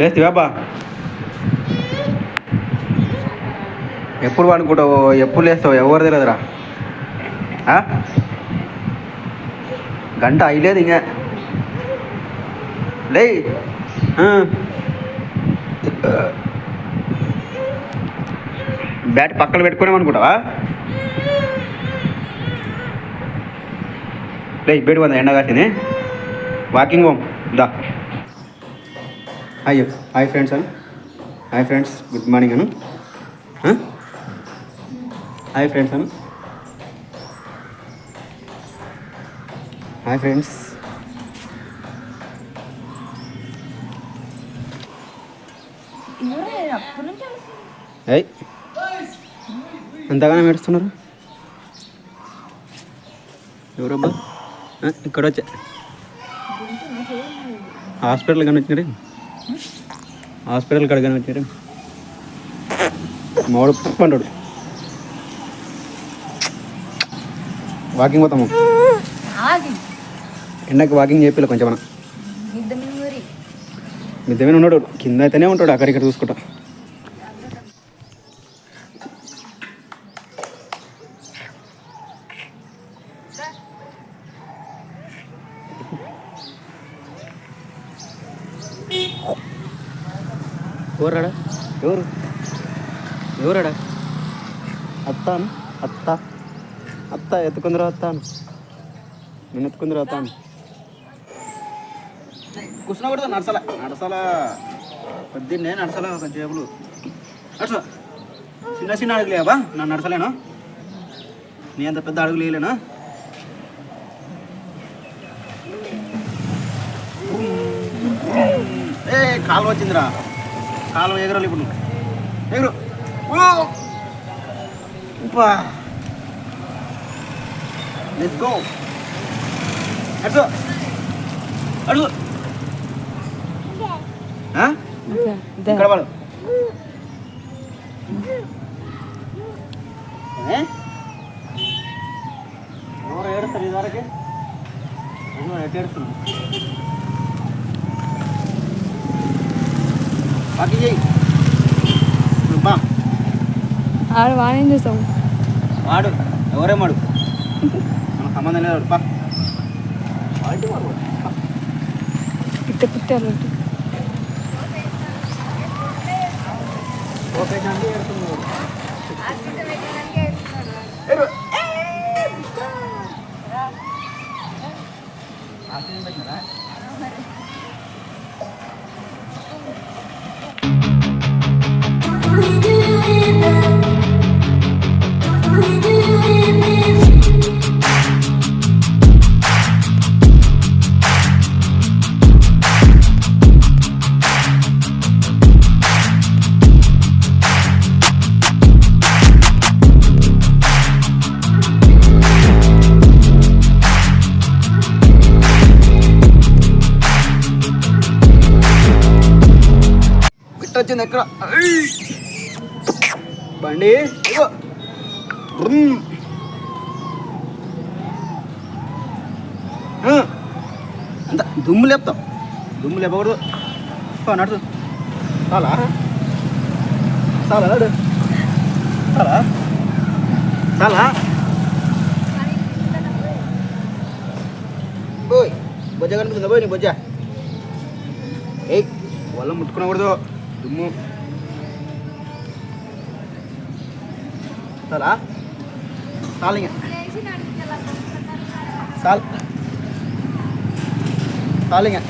లేస్తావా? ఎప్పుడు పడుకుంటావు, ఎప్పుడు లేస్తావు, ఎవరు తెలియదురా. గంట అయ్యలేదు ఇంకా లే. బ్యాట్ పక్కన పెట్టుకునేమనుకుంటావా? లే బయట పోదా ఎండ కాసింది. వాకింగ్ పోం దా. అయ్యో హాయ్ ఫ్రెండ్స్ అను. హాయ్ ఫ్రెండ్స్, గుడ్ మార్నింగ్ అను. హాయ్ ఫ్రెండ్స్ అను. Hi friends. అయ్ అంతగానే ఏడుస్తున్నారు ఎవరబ్బా? ఇక్కడ వచ్చా హాస్పిటల్ కానీ వచ్చినారే. హాస్పిటల్ కాడ కానీ వచ్చినారే. మావాడు పంటాడు. వాకింగ్ పోతాము. ఎండకి వాకింగ్ చెప్పిല്ല కొంచెం. మన మిద్దమైన ఉన్నాడు, కింద అయితేనే ఉంటాడు, అక్కడిక్కడ చూసుకుంటా. ఎవరాడా? ఎవరాడా? అత్తాను. అత్త ఎత్తుకుందరు. అత్తాను నేను ఎత్తుకుందరు. అత్తాను కూర్చున్నకూడదు. నడసలా పొద్దున్నే నడసలా. కొంచెం చేపలు నడస. చిన్న అడుగులు లేవా? నన్ను నడసలేను. నీ అంత పెద్ద అడుగులు వేయలేను. కాలువ వచ్చిందిరా. కాలువ ఎగరాలి ఇప్పుడు. ఎగురు. Let's go. అడుగు అడుగు. ఇక్కడ పడు. ఎవరు ఏడుస్తారు ఇదివరకే? ఎటు ఏడుస్తున్నావు? బాకీ చేయి. ఆడు వాడేం చేస్తావు? వాడు ఎవరేమాడు, మనకు సంబంధం లేదు. పా పిట్ట పిట్టారు. వచ్చింది ఎక్కడ బండి? అంత దుమ్ము లేపుతాం. దుమ్ము లేపకూడదు. నడుచు. చాలా చాలా నడు. చాలా చాలా పోయి. బొజ్జ కనిపిస్తుందా? పోయి నీ బొజ్జ. ఏయ్ వాళ్ళ ముట్టుకునకూడదు. దుమ్ము చాలా చాలు. ఇంకా చాలు. ఇంకా